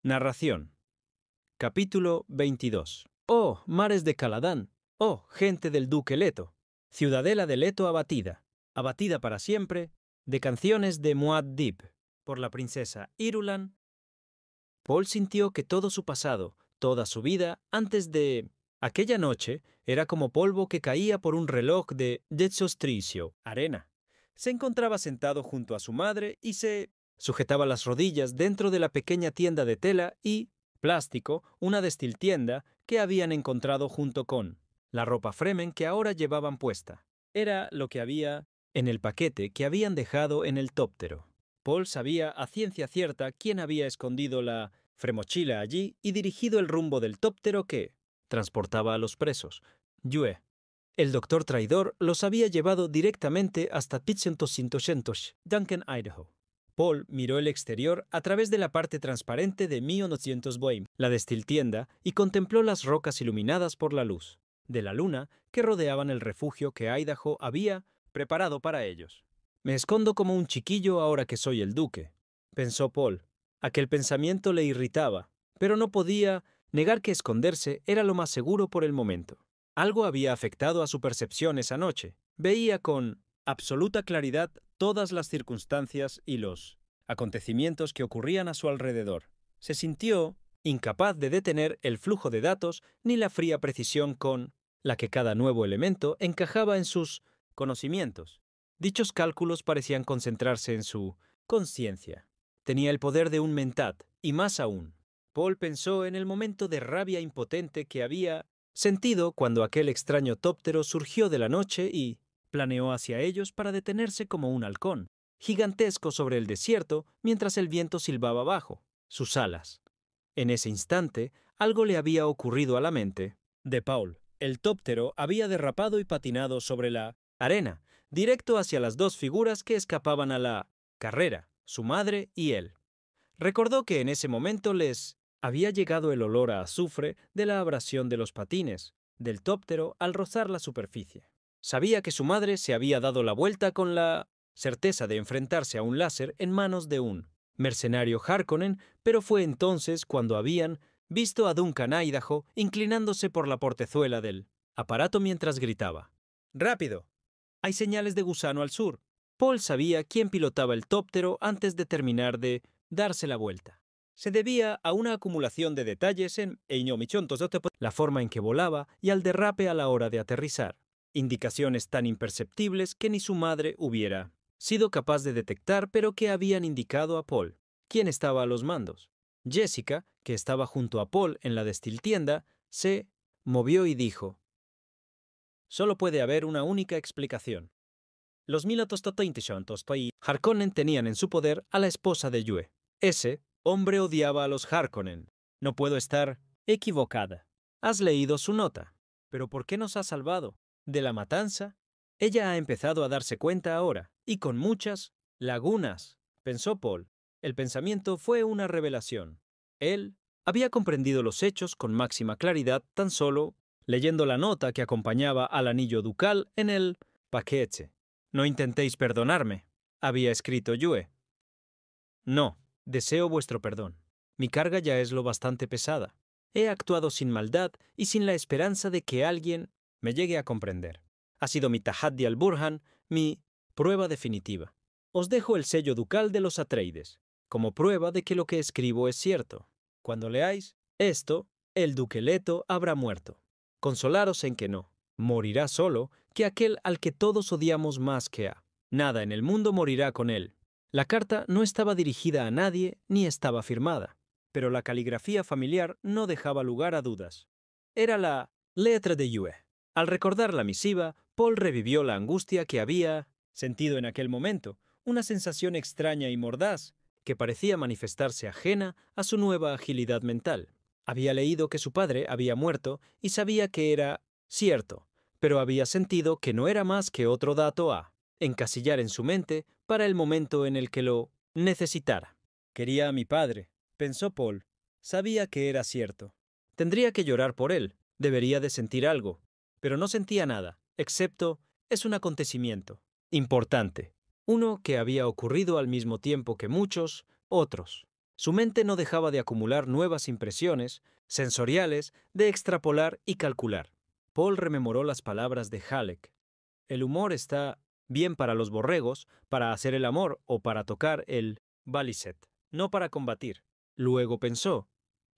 Narración. Capítulo 22. Oh, mares de Caladán. Oh, gente del duque Leto. Ciudadela de Leto abatida. Abatida para siempre. De canciones de Muad'Dib. Por la princesa Irulan. Paul sintió que todo su pasado, toda su vida, antes de aquella noche, era como polvo que caía por un reloj de Jetsostricio, arena. Se encontraba sentado junto a su madre y se sujetaba las rodillas dentro de la pequeña tienda de tela y plástico, una destiltienda que habían encontrado junto con la ropa Fremen que ahora llevaban puesta. Era lo que había en el paquete que habían dejado en el tóptero. Paul sabía a ciencia cierta quién había escondido la fremochila allí y dirigido el rumbo del tóptero que transportaba a los presos. Yue. El doctor traidor los había llevado directamente hasta Pitsentosintosentosh, Duncan, Idaho. Paul miró el exterior a través de la parte transparente de 1900 Boehm, la destiltienda, y contempló las rocas iluminadas por la luz de la luna que rodeaban el refugio que Idaho había preparado para ellos. Me escondo como un chiquillo ahora que soy el duque, pensó Paul. Aquel pensamiento le irritaba, pero no podía negar que esconderse era lo más seguro por el momento. Algo había afectado a su percepción esa noche. Veía con absoluta claridad todas las circunstancias y los acontecimientos que ocurrían a su alrededor. Se sintió incapaz de detener el flujo de datos ni la fría precisión con la que cada nuevo elemento encajaba en sus conocimientos. Dichos cálculos parecían concentrarse en su conciencia. Tenía el poder de un mentat, y más aún. Paul pensó en el momento de rabia impotente que había sentido cuando aquel extraño tóptero surgió de la noche y planeó hacia ellos para detenerse como un halcón, gigantesco sobre el desierto mientras el viento silbaba bajo sus alas. En ese instante, algo le había ocurrido a la mente de Paul. El tóptero había derrapado y patinado sobre la arena, directo hacia las dos figuras que escapaban a la carrera, su madre y él. Recordó que en ese momento les había llegado el olor a azufre de la abrasión de los patines del tóptero al rozar la superficie. Sabía que su madre se había dado la vuelta con la certeza de enfrentarse a un láser en manos de un mercenario Harkonnen, pero fue entonces cuando habían visto a Duncan Idaho inclinándose por la portezuela del aparato mientras gritaba: «¡Rápido! Hay señales de gusano al sur». Paul sabía quién pilotaba el tóptero antes de terminar de darse la vuelta. Se debía a una acumulación de detalles en la forma en que volaba y al derrape a la hora de aterrizar. Indicaciones tan imperceptibles que ni su madre hubiera sido capaz de detectar, pero que habían indicado a Paul quién estaba a los mandos. Jessica, que estaba junto a Paul en la destiltienda, se movió y dijo: «Solo puede haber una única explicación. Los Harkonnen tenían en su poder a la esposa de Yue. Ese hombre odiaba a los Harkonnen. No puedo estar equivocada. Has leído su nota. ¿Pero por qué nos ha salvado? ¿De la matanza?» Ella ha empezado a darse cuenta ahora, y con muchas lagunas, pensó Paul. El pensamiento fue una revelación. Él había comprendido los hechos con máxima claridad tan solo leyendo la nota que acompañaba al anillo ducal en el paquete. «No intentéis perdonarme», había escrito Yue. «No, deseo vuestro perdón. Mi carga ya es lo bastante pesada. He actuado sin maldad y sin la esperanza de que alguien me llegue a comprender. Ha sido mi Tahaddi al-Burhan, mi prueba definitiva. Os dejo el sello ducal de los Atreides, como prueba de que lo que escribo es cierto. Cuando leáis esto, el duque Leto habrá muerto. Consolaros en que no. Morirá solo que aquel al que todos odiamos más que a nada en el mundo morirá con él». La carta no estaba dirigida a nadie ni estaba firmada, pero la caligrafía familiar no dejaba lugar a dudas. Era la letra de Yue. Al recordar la misiva, Paul revivió la angustia que había sentido en aquel momento, una sensación extraña y mordaz que parecía manifestarse ajena a su nueva agilidad mental. Había leído que su padre había muerto y sabía que era cierto, pero había sentido que no era más que otro dato a encasillar en su mente para el momento en el que lo necesitara. «Quería a mi padre», pensó Paul. Sabía que era cierto. Tendría que llorar por él, debería de sentir algo, pero no sentía nada, excepto es un acontecimiento importante, uno que había ocurrido al mismo tiempo que muchos otros. Su mente no dejaba de acumular nuevas impresiones, sensoriales, de extrapolar y calcular. Paul rememoró las palabras de Halleck. El humor está bien para los borregos, para hacer el amor o para tocar el baliset, no para combatir. Luego pensó,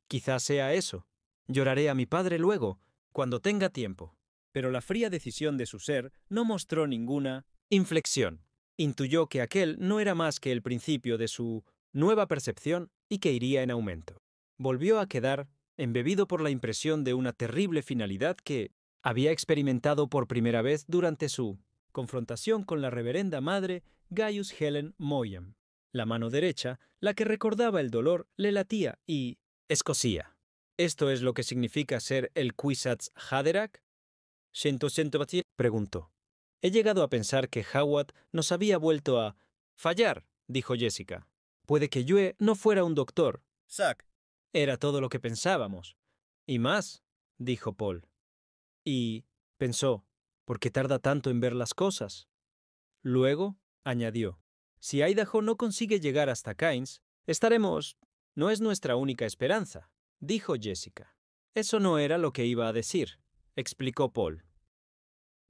quizás sea eso. Lloraré a mi padre luego, cuando tenga tiempo. Pero la fría decisión de su ser no mostró ninguna inflexión. Intuyó que aquel no era más que el principio de su nueva percepción y que iría en aumento. Volvió a quedar embebido por la impresión de una terrible finalidad que había experimentado por primera vez durante su confrontación con la reverenda madre Gaius Helen Moyam. La mano derecha, la que recordaba el dolor, le latía y escocía. ¿Esto es lo que significa ser el Kwisatz Haderach? Preguntó. He llegado a pensar que Hawat nos había vuelto a fallar, dijo Jessica. Puede que Yue no fuera un doctor. Zack. Era todo lo que pensábamos. Y más, dijo Paul. Y pensó, ¿por qué tarda tanto en ver las cosas? Luego, añadió, si Idaho no consigue llegar hasta Cairns, estaremos... No es nuestra única esperanza, dijo Jessica. Eso no era lo que iba a decir, explicó Paul.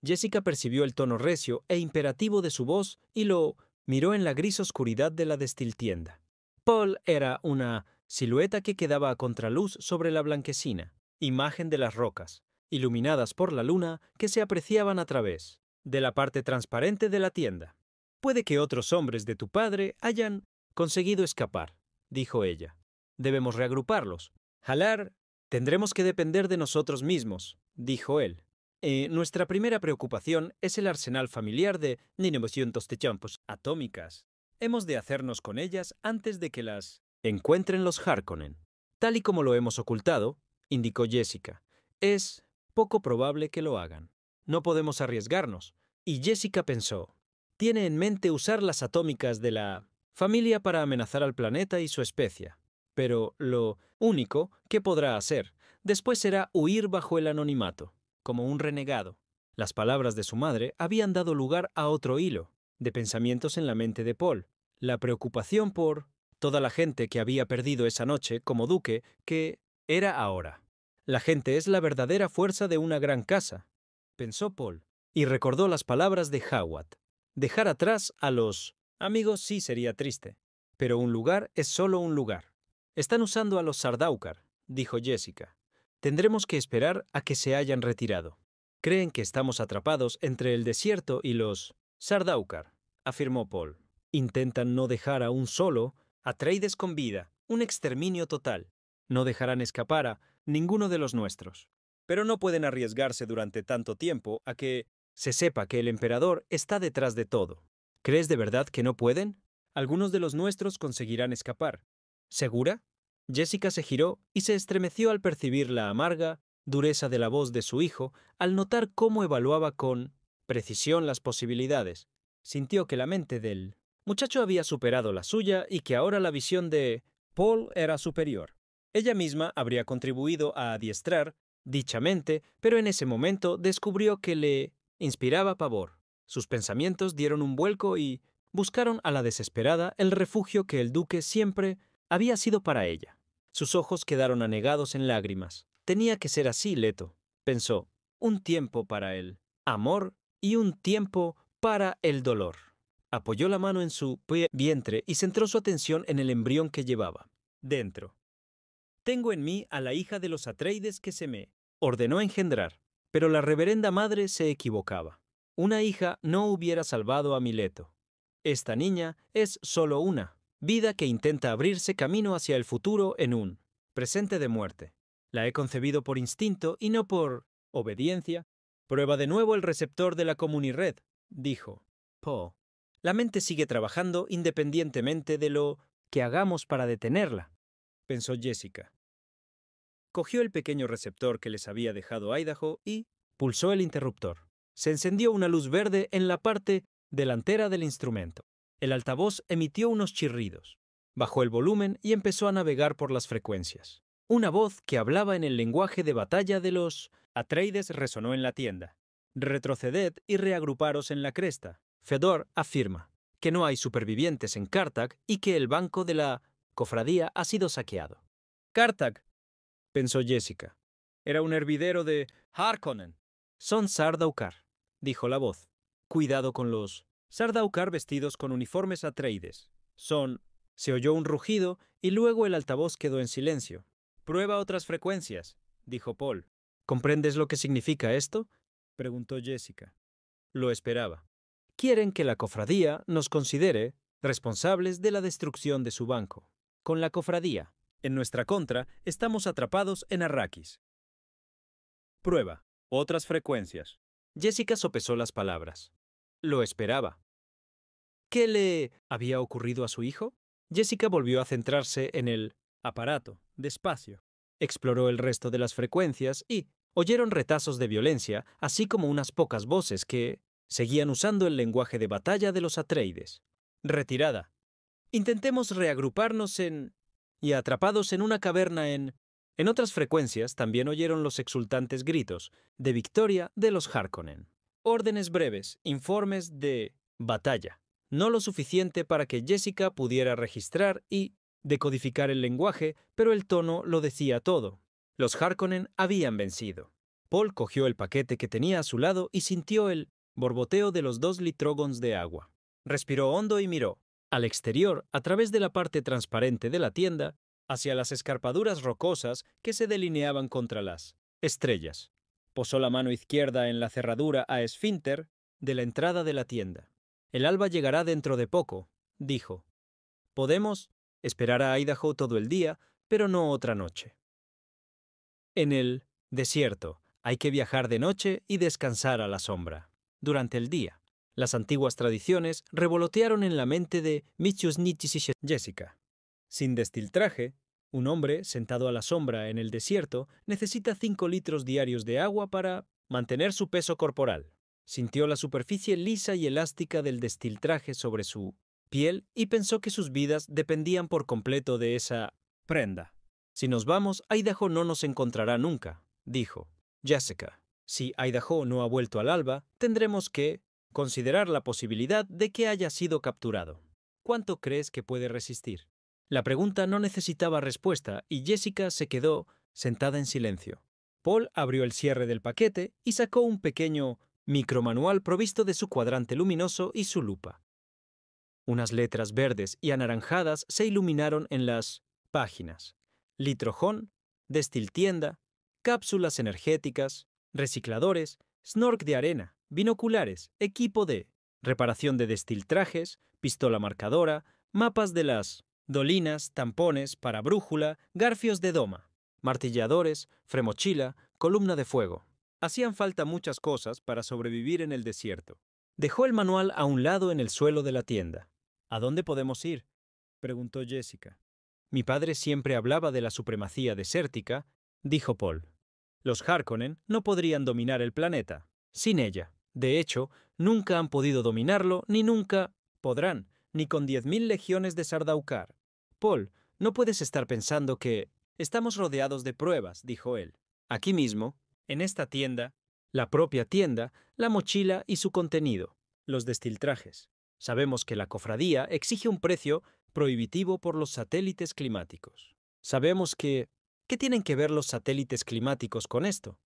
Jessica percibió el tono recio e imperativo de su voz y lo miró en la gris oscuridad de la destiltienda. Paul era una silueta que quedaba a contraluz sobre la blanquecina, imagen de las rocas, iluminadas por la luna que se apreciaban a través de la parte transparente de la tienda. Puede que otros hombres de tu padre hayan conseguido escapar, dijo ella. Debemos reagruparlos. Jalar, tendremos que depender de nosotros mismos, dijo él. Nuestra primera preocupación es el arsenal familiar de 900 champos atómicas. Hemos de hacernos con ellas antes de que las encuentren los Harkonnen. Tal y como lo hemos ocultado, indicó Jessica, es poco probable que lo hagan. No podemos arriesgarnos. Y Jessica pensó, tiene en mente usar las atómicas de la familia para amenazar al planeta y su especie. Pero lo único que podrá hacer después será huir bajo el anonimato, como un renegado. Las palabras de su madre habían dado lugar a otro hilo de pensamientos en la mente de Paul. La preocupación por toda la gente que había perdido esa noche como duque, que era ahora. La gente es la verdadera fuerza de una gran casa, pensó Paul, y recordó las palabras de Hawat. Dejar atrás a los amigos sí sería triste, pero un lugar es solo un lugar. Están usando a los Sardaukar, dijo Jessica. Tendremos que esperar a que se hayan retirado. Creen que estamos atrapados entre el desierto y los Sardaukar, afirmó Paul. Intentan no dejar a un solo Atreides con vida, un exterminio total. No dejarán escapar a ninguno de los nuestros. Pero no pueden arriesgarse durante tanto tiempo a que se sepa que el emperador está detrás de todo. ¿Crees de verdad que no pueden? Algunos de los nuestros conseguirán escapar. ¿Segura? Jessica se giró y se estremeció al percibir la amarga dureza de la voz de su hijo, al notar cómo evaluaba con precisión las posibilidades. Sintió que la mente del muchacho había superado la suya y que ahora la visión de Paul era superior. Ella misma habría contribuido a adiestrar dicha mente, pero en ese momento descubrió que le inspiraba pavor. Sus pensamientos dieron un vuelco y buscaron a la desesperada el refugio que el duque siempre había sido para ella. Sus ojos quedaron anegados en lágrimas. Tenía que ser así, Leto, pensó. Un tiempo para el amor y un tiempo para el dolor. Apoyó la mano en su vientre y centró su atención en el embrión que llevaba. Dentro. Tengo en mí a la hija de los Atreides que se me ordenó engendrar, pero la reverenda madre se equivocaba. Una hija no hubiera salvado a mi Leto. Esta niña es solo una vida que intenta abrirse camino hacia el futuro en un presente de muerte. La he concebido por instinto y no por obediencia. Prueba de nuevo el receptor de la comunired, dijo Paul. La mente sigue trabajando independientemente de lo que hagamos para detenerla, pensó Jessica. Cogió el pequeño receptor que les había dejado Idaho y pulsó el interruptor. Se encendió una luz verde en la parte delantera del instrumento. El altavoz emitió unos chirridos. Bajó el volumen y empezó a navegar por las frecuencias. Una voz que hablaba en el lenguaje de batalla de los Atreides resonó en la tienda. Retroceded y reagruparos en la cresta. Fedor afirma que no hay supervivientes en Carthag y que el banco de la cofradía ha sido saqueado. Cartag, pensó Jessica. Era un hervidero de Harkonnen. Son Sardaukar, dijo la voz. Cuidado con los Sardaukar vestidos con uniformes Atreides. Son... Se oyó un rugido y luego el altavoz quedó en silencio. Prueba otras frecuencias, dijo Paul. ¿Comprendes lo que significa esto? Preguntó Jessica. Lo esperaba. Quieren que la cofradía nos considere responsables de la destrucción de su banco. Con la cofradía, en nuestra contra, estamos atrapados en Arrakis. Prueba. Otras frecuencias. Jessica sopesó las palabras. Lo esperaba. ¿Qué le había ocurrido a su hijo? Jessica volvió a centrarse en el aparato, despacio. Exploró el resto de las frecuencias y oyeron retazos de violencia, así como unas pocas voces que seguían usando el lenguaje de batalla de los Atreides. Retirada. Intentemos reagruparnos y atrapados en una caverna en otras frecuencias también oyeron los exultantes gritos de victoria de los Harkonnen. Órdenes breves, informes de batalla. No lo suficiente para que Jessica pudiera registrar y decodificar el lenguaje, pero el tono lo decía todo. Los Harkonnen habían vencido. Paul cogió el paquete que tenía a su lado y sintió el borboteo de los 2 litrógons de agua. Respiró hondo y miró, al exterior, a través de la parte transparente de la tienda, hacia las escarpaduras rocosas que se delineaban contra las estrellas. Posó la mano izquierda en la cerradura a esfínter de la entrada de la tienda. El alba llegará dentro de poco, dijo. Podemos esperar a Idaho todo el día, pero no otra noche. En el desierto hay que viajar de noche y descansar a la sombra. Durante el día, las antiguas tradiciones revolotearon en la mente de Michus Nichis y Jessica. Sin destiltraje, un hombre sentado a la sombra en el desierto necesita 5 litros diarios de agua para mantener su peso corporal. Sintió la superficie lisa y elástica del destiltraje sobre su piel y pensó que sus vidas dependían por completo de esa prenda. Si nos vamos, Idaho no nos encontrará nunca, dijo. Jessica, si Idaho no ha vuelto al alba, tendremos que considerar la posibilidad de que haya sido capturado. ¿Cuánto crees que puede resistir? La pregunta no necesitaba respuesta y Jessica se quedó sentada en silencio. Paul abrió el cierre del paquete y sacó un pequeño micromanual provisto de su cuadrante luminoso y su lupa. Unas letras verdes y anaranjadas se iluminaron en las páginas. Litrojón, destiltienda, cápsulas energéticas, recicladores, snork de arena, binoculares, equipo de reparación de destiltrajes, pistola marcadora, mapas de las dolinas, tampones para brújula, garfios de doma, martilladores, fremochila, columna de fuego. Hacían falta muchas cosas para sobrevivir en el desierto. Dejó el manual a un lado en el suelo de la tienda. ¿A dónde podemos ir?, preguntó Jessica. Mi padre siempre hablaba de la supremacía desértica, dijo Paul. Los Harkonnen no podrían dominar el planeta sin ella. De hecho, nunca han podido dominarlo ni nunca podrán, ni con 10.000 legiones de Sardaukar. Paul, no puedes estar pensando que estamos rodeados de pruebas, dijo él. Aquí mismo, en esta tienda, la propia tienda, la mochila y su contenido, los destiltrajes. Sabemos que la cofradía exige un precio prohibitivo por los satélites climáticos. Sabemos que... ¿Qué tienen que ver los satélites climáticos con esto?,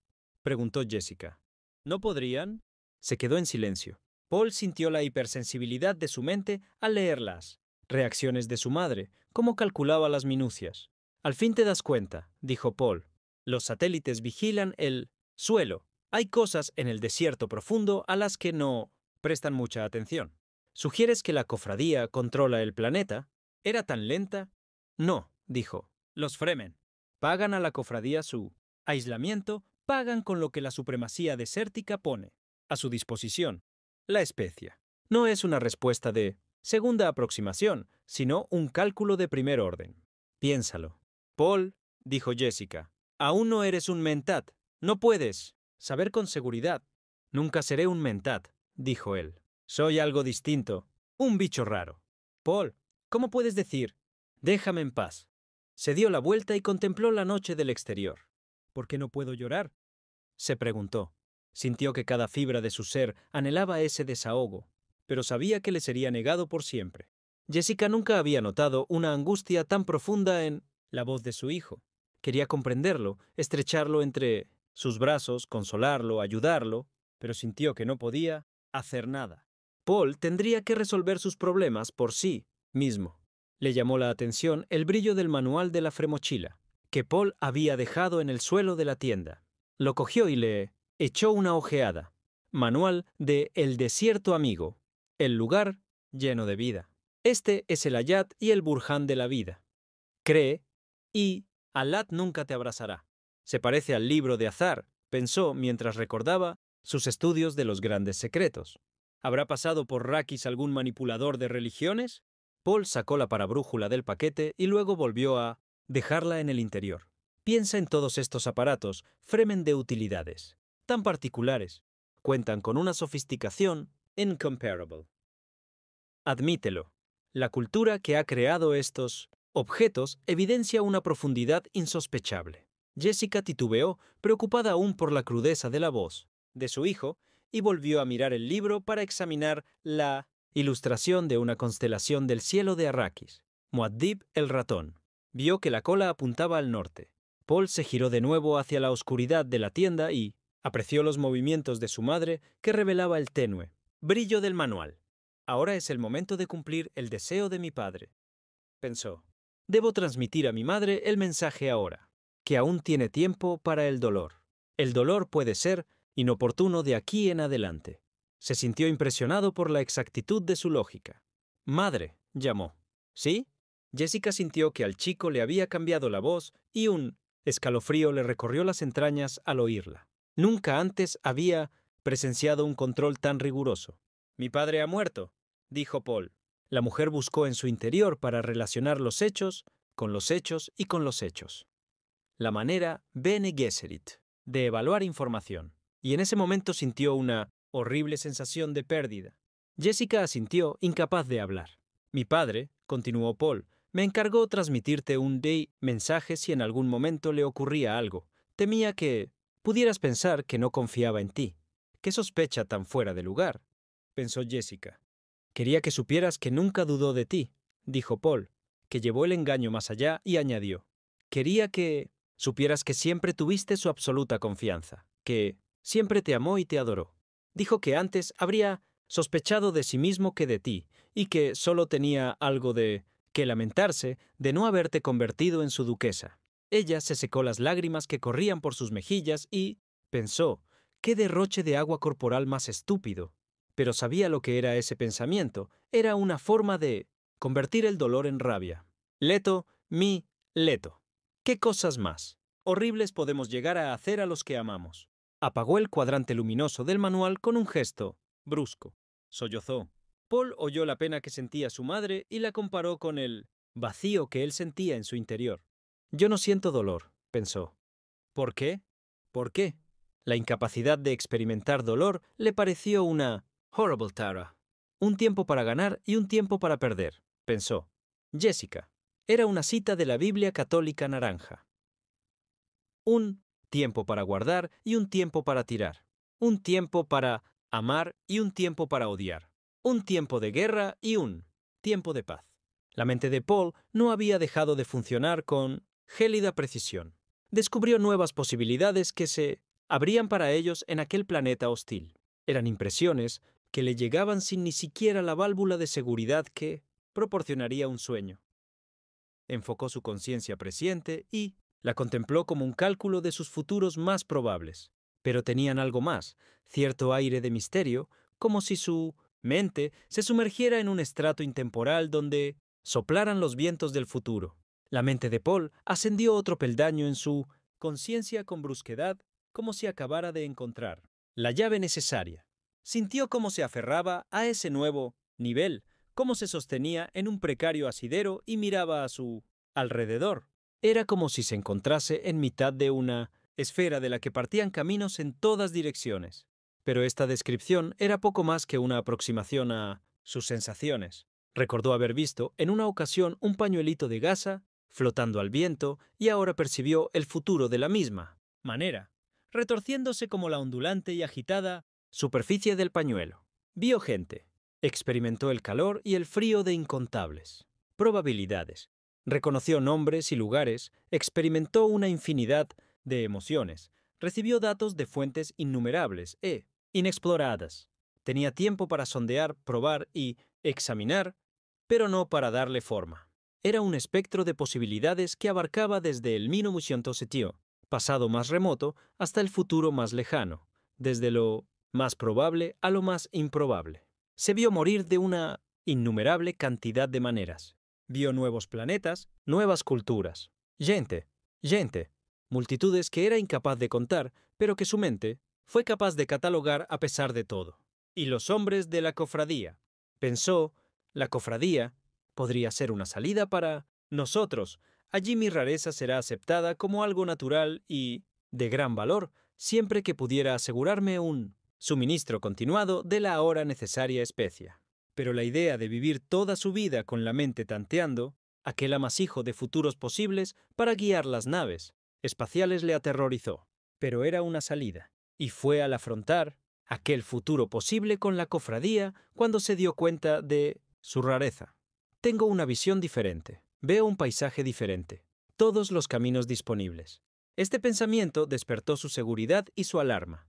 preguntó Jessica. ¿No podrían? Se quedó en silencio. Paul sintió la hipersensibilidad de su mente al leer las reacciones de su madre, cómo calculaba las minucias. Al fin te das cuenta, dijo Paul. Los satélites vigilan el suelo. Hay cosas en el desierto profundo a las que no prestan mucha atención. ¿Sugieres que la cofradía controla el planeta? ¿Era tan lenta? No, dijo. Los Fremen pagan a la cofradía su aislamiento, pagan con lo que la supremacía desértica pone a su disposición. La especia. No es una respuesta de segunda aproximación, sino un cálculo de primer orden. Piénsalo. Paul, dijo Jessica, aún no eres un mentat. No puedes saber con seguridad. Nunca seré un mentat, dijo él. Soy algo distinto, un bicho raro. Paul, ¿cómo puedes decir? Déjame en paz. Se dio la vuelta y contempló la noche del exterior. ¿Por qué no puedo llorar?, se preguntó. Sintió que cada fibra de su ser anhelaba ese desahogo, pero sabía que le sería negado por siempre. Jessica nunca había notado una angustia tan profunda en la voz de su hijo. Quería comprenderlo, estrecharlo entre sus brazos, consolarlo, ayudarlo, pero sintió que no podía hacer nada. Paul tendría que resolver sus problemas por sí mismo. Le llamó la atención el brillo del manual de la fremochila, que Paul había dejado en el suelo de la tienda. Lo cogió y le echó una ojeada. Manual de El desierto amigo, el lugar lleno de vida. Este es el ayat y el burján de la vida. Cree y Alá nunca te abrazará. Se parece al libro de Azar, pensó mientras recordaba sus estudios de los grandes secretos. ¿Habrá pasado por Rakis algún manipulador de religiones? Paul sacó la parabrújula del paquete y luego volvió a dejarla en el interior. Piensa en todos estos aparatos, fremen de utilidades, tan particulares. Cuentan con una sofisticación incomparable. Admítelo. La cultura que ha creado estos objetos evidencia una profundidad insospechable. Jessica titubeó, preocupada aún por la crudeza de la voz de su hijo, y volvió a mirar el libro para examinar la ilustración de una constelación del cielo de Arrakis. Muad'Dib el ratón. Vio que la cola apuntaba al norte. Paul se giró de nuevo hacia la oscuridad de la tienda y apreció los movimientos de su madre que revelaba el tenue brillo del manual. Ahora es el momento de cumplir el deseo de mi padre, pensó. Debo transmitir a mi madre el mensaje ahora, que aún tiene tiempo para el dolor. El dolor puede ser inoportuno de aquí en adelante. Se sintió impresionado por la exactitud de su lógica. Madre, llamó. ¿Sí? Jessica sintió que al chico le había cambiado la voz y un escalofrío le recorrió las entrañas al oírla. Nunca antes había presenciado un control tan riguroso. Mi padre ha muerto, dijo Paul. La mujer buscó en su interior para relacionar los hechos con los hechos y con los hechos. La manera Bene Gesserit de evaluar información. Y en ese momento sintió una horrible sensación de pérdida. Jessica asintió, incapaz de hablar. Mi padre, continuó Paul, me encargó transmitirte un mensaje si en algún momento le ocurría algo. Temía que pudieras pensar que no confiaba en ti. ¿Qué sospecha tan fuera de lugar?, pensó Jessica. Quería que supieras que nunca dudó de ti, dijo Paul, que llevó el engaño más allá y añadió. Quería que supieras que siempre tuviste su absoluta confianza, que siempre te amó y te adoró. Dijo que antes habría sospechado de sí mismo que de ti, y que solo tenía algo de que lamentarse de no haberte convertido en su duquesa. Ella se secó las lágrimas que corrían por sus mejillas y pensó, qué derroche de agua corporal más estúpido. Pero sabía lo que era ese pensamiento. Era una forma de convertir el dolor en rabia. Leto, mi leto. ¿Qué cosas más horribles podemos llegar a hacer a los que amamos? Apagó el cuadrante luminoso del manual con un gesto brusco. Sollozó. Paul oyó la pena que sentía su madre y la comparó con el vacío que él sentía en su interior. Yo no siento dolor, pensó. ¿Por qué? ¿Por qué? La incapacidad de experimentar dolor le pareció una horrible tara. Un tiempo para ganar y un tiempo para perder, pensó. Jessica. Era una cita de la Biblia católica naranja. Un tiempo para guardar y un tiempo para tirar. Un tiempo para amar y un tiempo para odiar. Un tiempo de guerra y un tiempo de paz. La mente de Paul no había dejado de funcionar con gélida precisión. Descubrió nuevas posibilidades que se abrían para ellos en aquel planeta hostil. Eran impresiones que le llegaban sin ni siquiera la válvula de seguridad que proporcionaría un sueño. Enfocó su conciencia presciente y la contempló como un cálculo de sus futuros más probables. Pero tenían algo más, cierto aire de misterio, como si su mente se sumergiera en un estrato intemporal donde soplaran los vientos del futuro. La mente de Paul ascendió otro peldaño en su conciencia con brusquedad, como si acabara de encontrar la llave necesaria. Sintió cómo se aferraba a ese nuevo nivel, cómo se sostenía en un precario asidero y miraba a su alrededor. Era como si se encontrase en mitad de una esfera de la que partían caminos en todas direcciones. Pero esta descripción era poco más que una aproximación a sus sensaciones. Recordó haber visto en una ocasión un pañuelito de gasa flotando al viento y ahora percibió el futuro de la misma manera, retorciéndose como la ondulante y agitada superficie del pañuelo. Vio gente, Experimentó el calor y el frío de incontables probabilidades. Reconoció nombres y lugares, experimentó una infinidad de emociones, recibió datos de fuentes innumerables e inexploradas. Tenía tiempo para sondear, probar y examinar, pero no para darle forma. Era un espectro de posibilidades que abarcaba desde el 1907, pasado más remoto, hasta el futuro más lejano, desde lo más probable a lo más improbable. Se vio morir de una innumerable cantidad de maneras. Vio nuevos planetas, nuevas culturas, gente, multitudes que era incapaz de contar, pero que su mente fue capaz de catalogar a pesar de todo. Y los hombres de la cofradía. Pensó, la cofradía podría ser una salida para nosotros. Allí mi rareza será aceptada como algo natural y de gran valor, siempre que pudiera asegurarme un suministro continuado de la ahora necesaria especia. Pero la idea de vivir toda su vida con la mente tanteando aquel amasijo de futuros posibles para guiar las naves espaciales le aterrorizó. Pero era una salida, y fue al afrontar aquel futuro posible con la cofradía cuando se dio cuenta de su rareza. Tengo una visión diferente, veo un paisaje diferente, todos los caminos disponibles. Este pensamiento despertó su seguridad y su alarma.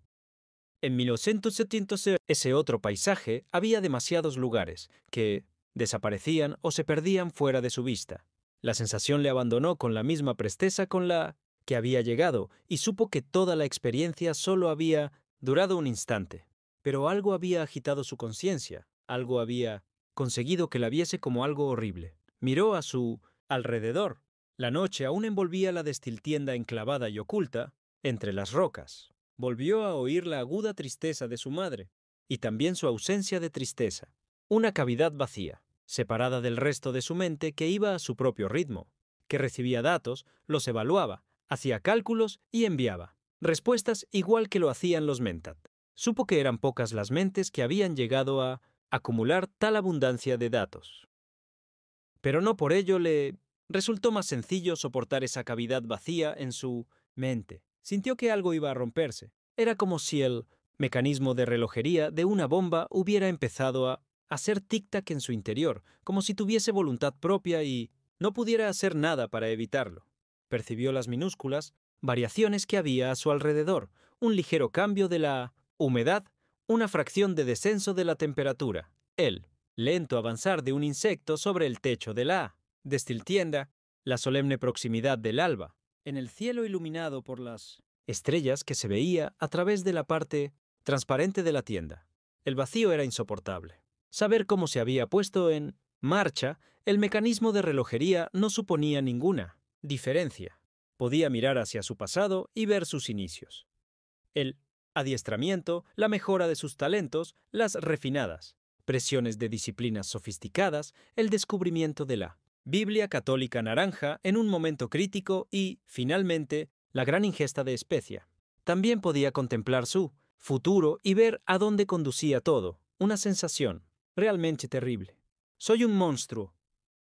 En 1976, ese otro paisaje había demasiados lugares que desaparecían o se perdían fuera de su vista. La sensación le abandonó con la misma presteza con la que había llegado y supo que toda la experiencia solo había durado un instante. Pero algo había agitado su conciencia, algo había conseguido que la viese como algo horrible. Miró a su alrededor. La noche aún envolvía la destiltienda enclavada y oculta entre las rocas. Volvió a oír la aguda tristeza de su madre, y también su ausencia de tristeza. Una cavidad vacía, separada del resto de su mente que iba a su propio ritmo, que recibía datos, los evaluaba, hacía cálculos y enviaba respuestas igual que lo hacían los Mentat. Supo que eran pocas las mentes que habían llegado a acumular tal abundancia de datos. Pero no por ello le resultó más sencillo soportar esa cavidad vacía en su mente. Sintió que algo iba a romperse. Era como si el mecanismo de relojería de una bomba hubiera empezado a hacer tic-tac en su interior, como si tuviese voluntad propia y no pudiera hacer nada para evitarlo. Percibió las minúsculas variaciones que había a su alrededor, un ligero cambio de la humedad, una fracción de descenso de la temperatura, el lento avanzar de un insecto sobre el techo de la destiltienda, la solemne proximidad del alba, en el cielo iluminado por las estrellas que se veía a través de la parte transparente de la tienda. El vacío era insoportable. Saber cómo se había puesto en marcha el mecanismo de relojería no suponía ninguna diferencia. Podía mirar hacia su pasado y ver sus inicios. El adiestramiento, la mejora de sus talentos, las refinadas presiones de disciplinas sofisticadas, el descubrimiento de la Biblia católica naranja en un momento crítico y, finalmente, la gran ingesta de especia. También podía contemplar su futuro y ver a dónde conducía todo, una sensación realmente terrible. Soy un monstruo,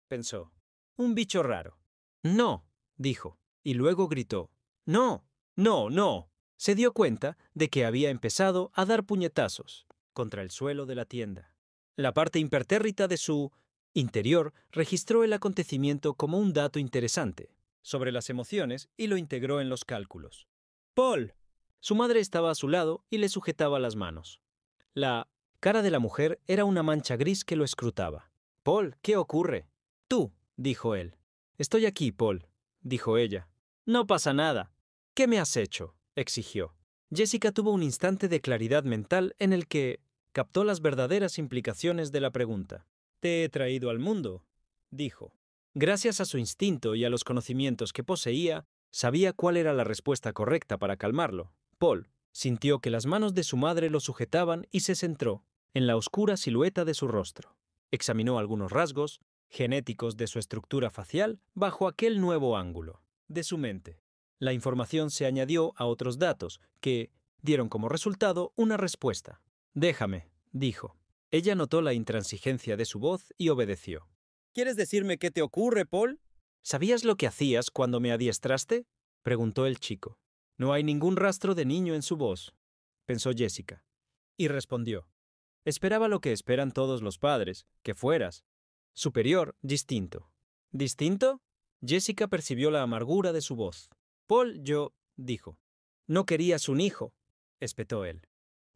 pensó, un bicho raro. No, dijo, y luego gritó, no, no, no. Se dio cuenta de que había empezado a dar puñetazos contra el suelo de la tienda. La parte impertérrita de su interior registró el acontecimiento como un dato interesante sobre las emociones y lo integró en los cálculos. ¡Paul! Su madre estaba a su lado y le sujetaba las manos. La cara de la mujer era una mancha gris que lo escrutaba. «Paul, ¿qué ocurre?» «Tú», dijo él. «Estoy aquí, Paul», dijo ella. «No pasa nada». «¿Qué me has hecho?», exigió. Jessica tuvo un instante de claridad mental en el que captó las verdaderas implicaciones de la pregunta. «Te he traído al mundo», dijo. Gracias a su instinto y a los conocimientos que poseía, sabía cuál era la respuesta correcta para calmarlo. Paul sintió que las manos de su madre lo sujetaban y se centró en la oscura silueta de su rostro. Examinó algunos rasgos genéticos de su estructura facial bajo aquel nuevo ángulo de su mente. La información se añadió a otros datos que dieron como resultado una respuesta. «Déjame», dijo. Ella notó la intransigencia de su voz y obedeció. «¿Quieres decirme qué te ocurre, Paul?» «¿Sabías lo que hacías cuando me adiestraste?», preguntó el chico. No hay ningún rastro de niño en su voz, pensó Jessica. Y respondió. Esperaba lo que esperan todos los padres, que fueras superior, distinto. ¿Distinto? Jessica percibió la amargura de su voz. Paul, dijo. No querías un hijo, espetó él.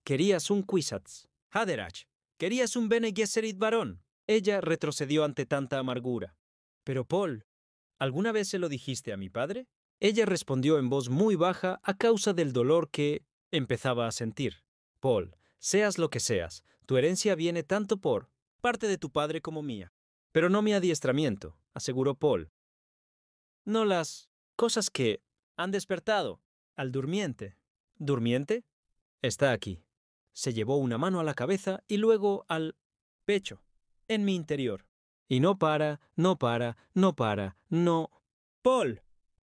Querías un Kwisatz Haderach. Querías un Bene Gesserit varón. Ella retrocedió ante tanta amargura. Pero Paul, ¿alguna vez se lo dijiste a mi padre? Ella respondió en voz muy baja a causa del dolor que empezaba a sentir. Paul, seas lo que seas, tu herencia viene tanto por parte de tu padre como mía. Pero no mi adiestramiento, aseguró Paul. No las cosas que han despertado al durmiente. ¿Durmiente? Está aquí. Se llevó una mano a la cabeza y luego al pecho, en mi interior. Y no para, no para, no para, no. ¡Paul!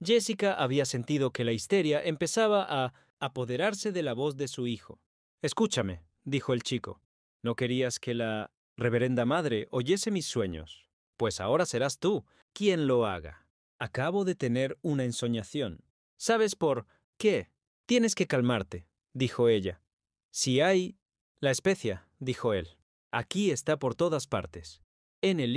Jessica había sentido que la histeria empezaba a apoderarse de la voz de su hijo. Escúchame, dijo el chico. ¿No querías que la reverenda madre oyese mis sueños? Pues ahora serás tú quien lo haga. Acabo de tener una ensoñación. ¿Sabes por qué? Tienes que calmarte, dijo ella. Si hay... La especia, dijo él. Aquí está por todas partes. En el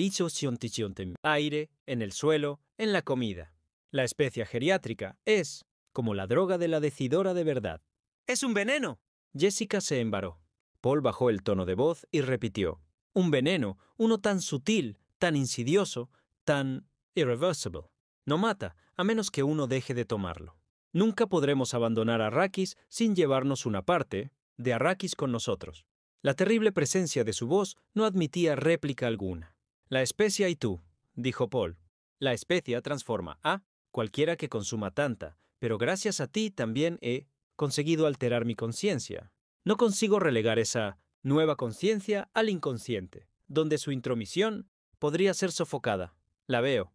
aire, en el suelo, en la comida. La especia geriátrica es como la droga de la decidora de verdad. ¡Es un veneno! Jessica se embaró. Paul bajó el tono de voz y repitió. Un veneno, uno tan sutil, tan insidioso, tan irreversible. No mata, a menos que uno deje de tomarlo. Nunca podremos abandonar a Arrakis sin llevarnos una parte de Arrakis con nosotros. La terrible presencia de su voz no admitía réplica alguna. La especia y tú, dijo Paul. La especia transforma a cualquiera que consuma tanta, pero gracias a ti también he conseguido alterar mi conciencia. No consigo relegar esa nueva conciencia al inconsciente, donde su intromisión podría ser sofocada. La veo.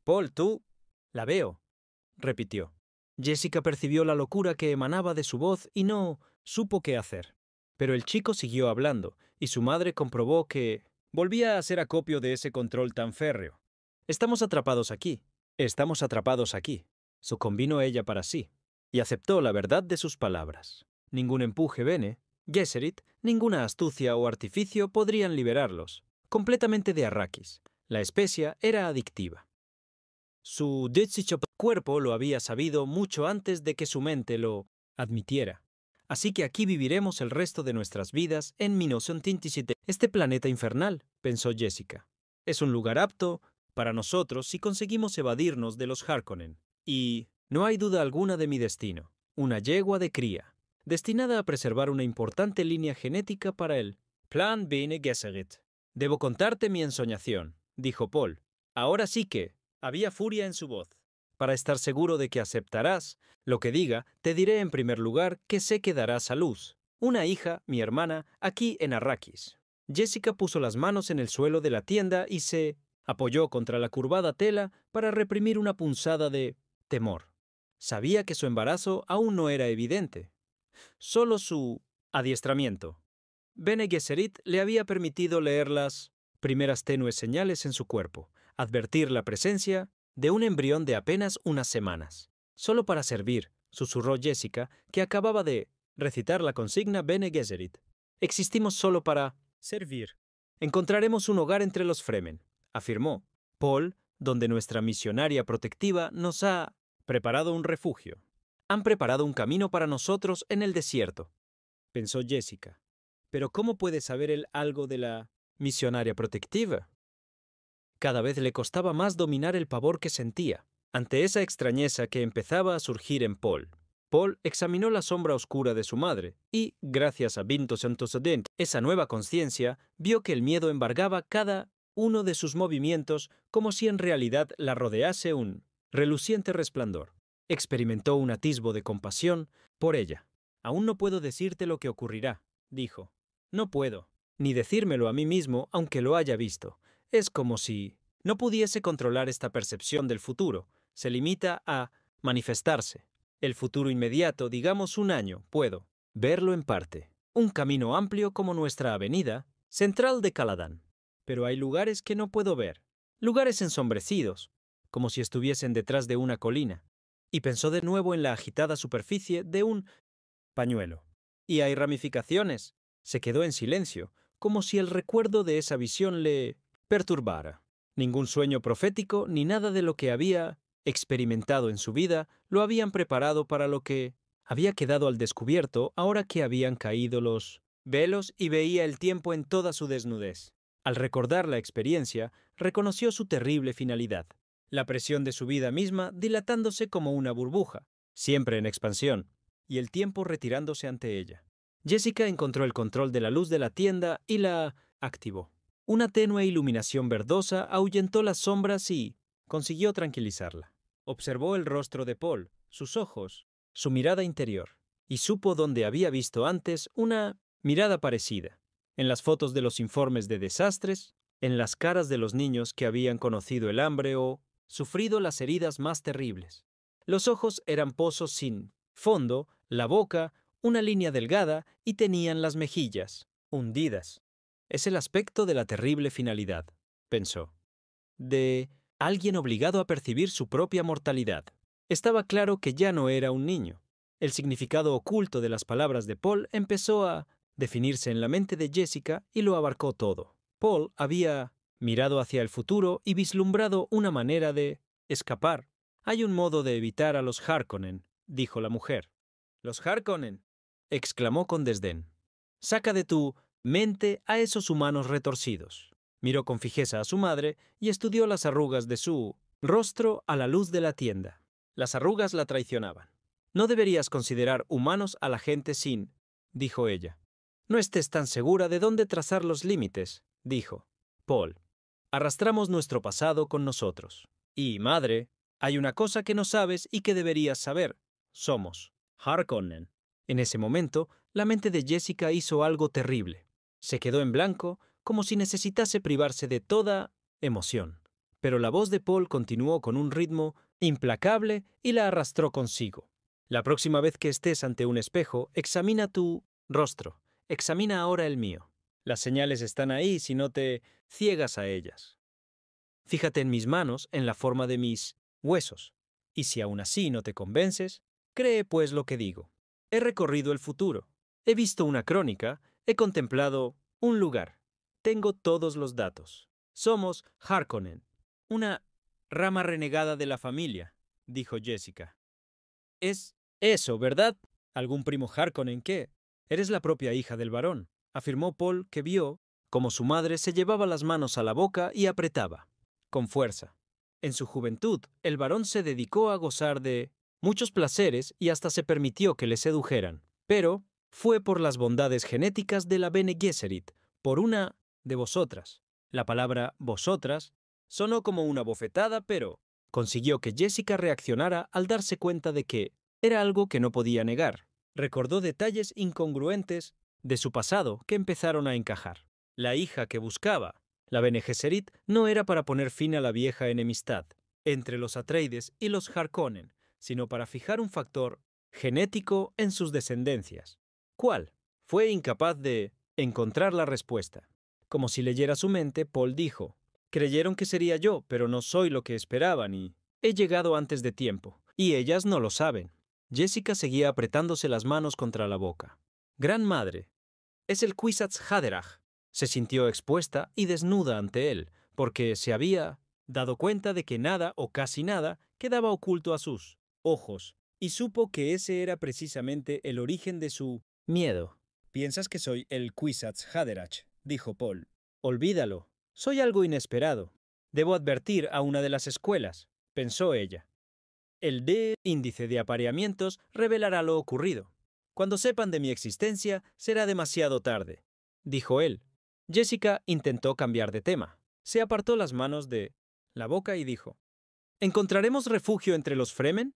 Paul, tú... La veo, repitió. Jessica percibió la locura que emanaba de su voz y no supo qué hacer. Pero el chico siguió hablando, y su madre comprobó que volvía a hacer acopio de ese control tan férreo. Estamos atrapados aquí, sucumbinó ella para sí, y aceptó la verdad de sus palabras. Ningún empuje Bene Gesserit, ninguna astucia o artificio podrían liberarlos, completamente de Arrakis. La especia era adictiva. Su cuerpo lo había sabido mucho antes de que su mente lo admitiera. Así que aquí viviremos el resto de nuestras vidas en Minoson-Tintisite. Este planeta infernal, pensó Jessica. Es un lugar apto para nosotros si conseguimos evadirnos de los Harkonnen. Y no hay duda alguna de mi destino. Una yegua de cría, destinada a preservar una importante línea genética para el Plan Bene Gesserit. Debo contarte mi ensoñación, dijo Paul. Ahora sí que... Había furia en su voz. Para estar seguro de que aceptarás lo que diga, te diré en primer lugar que sé que darás a luz una hija, mi hermana, aquí en Arrakis. Jessica puso las manos en el suelo de la tienda y se apoyó contra la curvada tela para reprimir una punzada de temor. Sabía que su embarazo aún no era evidente. Solo su adiestramiento. Bene Gesserit le había permitido leer las primeras tenues señales en su cuerpo, advertir la presencia de un embrión de apenas unas semanas. Solo para servir, susurró Jessica, que acababa de recitar la consigna Bene Gesserit. Existimos solo para servir. Encontraremos un hogar entre los Fremen, afirmó Paul, donde nuestra misionaria protectiva nos ha preparado un refugio. Han preparado un camino para nosotros en el desierto, pensó Jessica. Pero ¿cómo puede saber él algo de la misionaria protectiva? Cada vez le costaba más dominar el pavor que sentía ante esa extrañeza que empezaba a surgir en Paul. Paul examinó la sombra oscura de su madre y, gracias a Vinto Santosadent, esa nueva conciencia, vio que el miedo embargaba cada uno de sus movimientos como si en realidad la rodease un reluciente resplandor. Experimentó un atisbo de compasión por ella. Aún no puedo decirte lo que ocurrirá, dijo. No puedo, ni decírmelo a mí mismo aunque lo haya visto. Es como si no pudiese controlar esta percepción del futuro. Se limita a manifestarse. El futuro inmediato, digamos un año, puedo verlo en parte. Un camino amplio como nuestra avenida central de Caladan. Pero hay lugares que no puedo ver. Lugares ensombrecidos, como si estuviesen detrás de una colina. Y pensó de nuevo en la agitada superficie de un pañuelo. Y hay ramificaciones. Se quedó en silencio, como si el recuerdo de esa visión le perturbara. Ningún sueño profético ni nada de lo que había experimentado en su vida lo habían preparado para lo que había quedado al descubierto ahora que habían caído los velos y veía el tiempo en toda su desnudez. Al recordar la experiencia, reconoció su terrible finalidad, la presión de su vida misma dilatándose como una burbuja, siempre en expansión, y el tiempo retirándose ante ella. Jessica encontró el control de la luz de la tienda y la activó. Una tenue iluminación verdosa ahuyentó las sombras y consiguió tranquilizarla. Observó el rostro de Paul, sus ojos, su mirada interior, y supo dónde había visto antes una mirada parecida, en las fotos de los informes de desastres, en las caras de los niños que habían conocido el hambre o sufrido las heridas más terribles. Los ojos eran pozos sin fondo, la boca, una línea delgada y tenían las mejillas hundidas. Es el aspecto de la terrible finalidad, pensó, de alguien obligado a percibir su propia mortalidad. Estaba claro que ya no era un niño. El significado oculto de las palabras de Paul empezó a definirse en la mente de Jessica y lo abarcó todo. Paul había mirado hacia el futuro y vislumbrado una manera de escapar. Hay un modo de evitar a los Harkonnen, dijo la mujer. ¿Los Harkonnen?, exclamó con desdén. Saca de tu mente a esos humanos retorcidos. Miró con fijeza a su madre y estudió las arrugas de su rostro a la luz de la tienda. Las arrugas la traicionaban. No deberías considerar humanos a la gente sin, dijo ella. No estés tan segura de dónde trazar los límites, dijo Paul. Arrastramos nuestro pasado con nosotros. Y, madre, hay una cosa que no sabes y que deberías saber. Somos Harkonnen. En ese momento, la mente de Jessica hizo algo terrible. Se quedó en blanco, como si necesitase privarse de toda emoción. Pero la voz de Paul continuó con un ritmo implacable y la arrastró consigo. La próxima vez que estés ante un espejo, examina tu rostro. Examina ahora el mío. Las señales están ahí si no te ciegas a ellas. Fíjate en mis manos, en la forma de mis huesos. Y si aún así no te convences, cree pues lo que digo. He recorrido el futuro. He visto una crónica. He contemplado un lugar. Tengo todos los datos. Somos Harkonnen, una rama renegada de la familia, dijo Jessica. Es eso, ¿verdad? ¿Algún primo Harkonnen qué? Eres la propia hija del varón, afirmó Paul, que vio cómo su madre se llevaba las manos a la boca y apretaba, con fuerza. En su juventud, el varón se dedicó a gozar de muchos placeres y hasta se permitió que le sedujeran. Pero fue por las bondades genéticas de la Bene Gesserit, por una de vosotras. La palabra vosotras sonó como una bofetada, pero consiguió que Jessica reaccionara al darse cuenta de que era algo que no podía negar. Recordó detalles incongruentes de su pasado que empezaron a encajar. La hija que buscaba, la Bene Gesserit, no era para poner fin a la vieja enemistad entre los Atreides y los Harkonnen, sino para fijar un factor genético en sus descendencias. ¿Cuál? Fue incapaz de encontrar la respuesta. Como si leyera su mente, Paul dijo: «Creyeron que sería yo, pero no soy lo que esperaban y he llegado antes de tiempo. Y ellas no lo saben». Jessica seguía apretándose las manos contra la boca. «Gran madre, es el Kwisatz Haderach». Se sintió expuesta y desnuda ante él, porque se había dado cuenta de que nada o casi nada quedaba oculto a sus ojos, y supo que ese era precisamente el origen de su miedo. «¿Piensas que soy el Kwisatz Haderach?», dijo Paul. «Olvídalo. Soy algo inesperado. Debo advertir a una de las escuelas», pensó ella. El índice de apareamientos revelará lo ocurrido. «Cuando sepan de mi existencia, será demasiado tarde», dijo él. Jessica intentó cambiar de tema. Se apartó las manos de la boca y dijo: «¿Encontraremos refugio entre los Fremen?»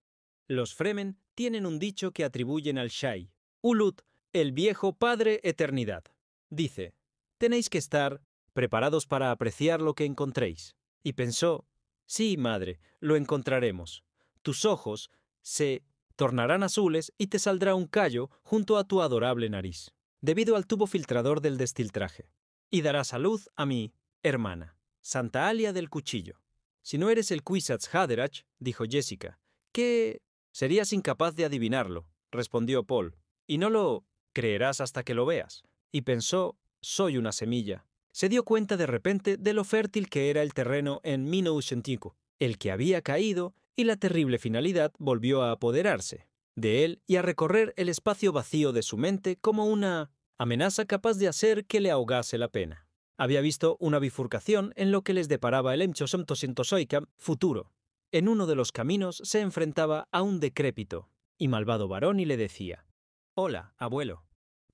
Los Fremen tienen un dicho que atribuyen al Shai, Ulut, el viejo Padre Eternidad. Dice: «Tenéis que estar preparados para apreciar lo que encontréis». Y pensó: «Sí, madre, lo encontraremos. Tus ojos se tornarán azules y te saldrá un callo junto a tu adorable nariz, debido al tubo filtrador del destiltraje. Y darás a luz a mi hermana, Santa Alia del Cuchillo». «Si no eres el Kwisatz Haderach», dijo Jessica, «¿qué? Serías incapaz de adivinarlo», respondió Paul, «y no lo creerás hasta que lo veas». Y pensó soy una semilla. Se dio cuenta de repente de lo fértil que era el terreno en Minouchentinco, el que había caído, y la terrible finalidad volvió a apoderarse de él y a recorrer el espacio vacío de su mente como una amenaza capaz de hacer que le ahogase la pena. Había visto una bifurcación en lo que les deparaba el Emchosomtosientosoicam futuro. En uno de los caminos se enfrentaba a un decrépito y malvado varón y le decía: «Hola, abuelo».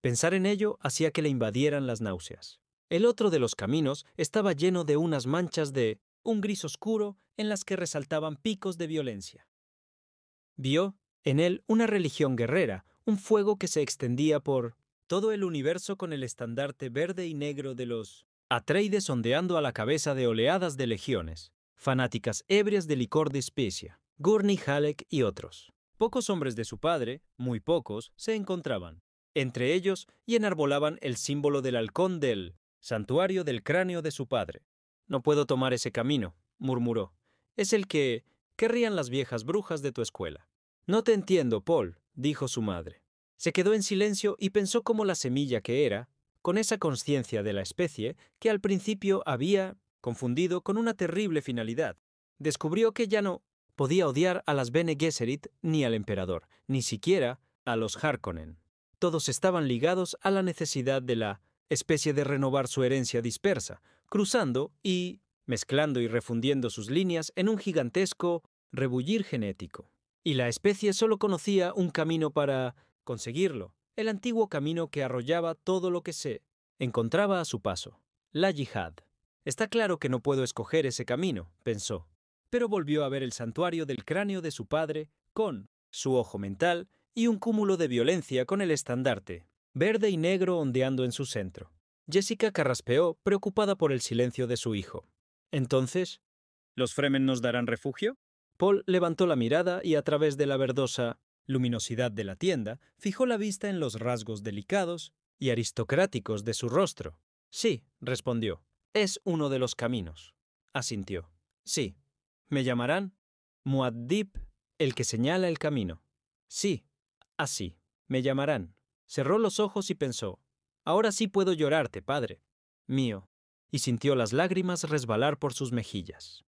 Pensar en ello hacía que le invadieran las náuseas. El otro de los caminos estaba lleno de unas manchas de un gris oscuro en las que resaltaban picos de violencia. Vio en él una religión guerrera, un fuego que se extendía por todo el universo con el estandarte verde y negro de los Atreides ondeando a la cabeza de oleadas de legiones, fanáticas ebrias de licor de especia, Gurney Halleck y otros. Pocos hombres de su padre, muy pocos, se encontraban entre ellos y enarbolaban el símbolo del halcón del santuario del cráneo de su padre. «No puedo tomar ese camino», murmuró. «Es el que querrían las viejas brujas de tu escuela». «No te entiendo, Paul», dijo su madre. Se quedó en silencio y pensó cómo la semilla que era, con esa conciencia de la especie que al principio había confundido con una terrible finalidad, descubrió que ya no podía odiar a las Bene Gesserit ni al emperador, ni siquiera a los Harkonnen. Todos estaban ligados a la necesidad de la especie de renovar su herencia dispersa, cruzando y mezclando y refundiendo sus líneas en un gigantesco rebullir genético. Y la especie solo conocía un camino para conseguirlo, el antiguo camino que arrollaba todo lo que se encontraba a su paso, la yihad. Está claro que no puedo escoger ese camino, pensó, pero volvió a ver el santuario del cráneo de su padre con su ojo mental y un cúmulo de violencia con el estandarte, verde y negro ondeando en su centro. Jessica carraspeó, preocupada por el silencio de su hijo. Entonces, ¿los Fremen nos darán refugio? Paul levantó la mirada y a través de la verdosa luminosidad de la tienda, fijó la vista en los rasgos delicados y aristocráticos de su rostro. «Sí», respondió, «es uno de los caminos». Asintió. «Sí. ¿Me llamarán Muad'Dib, el que señala el camino?» «Sí, así. Me llamarán». Cerró los ojos y pensó: «Ahora sí puedo llorarte, padre mío», y sintió las lágrimas resbalar por sus mejillas.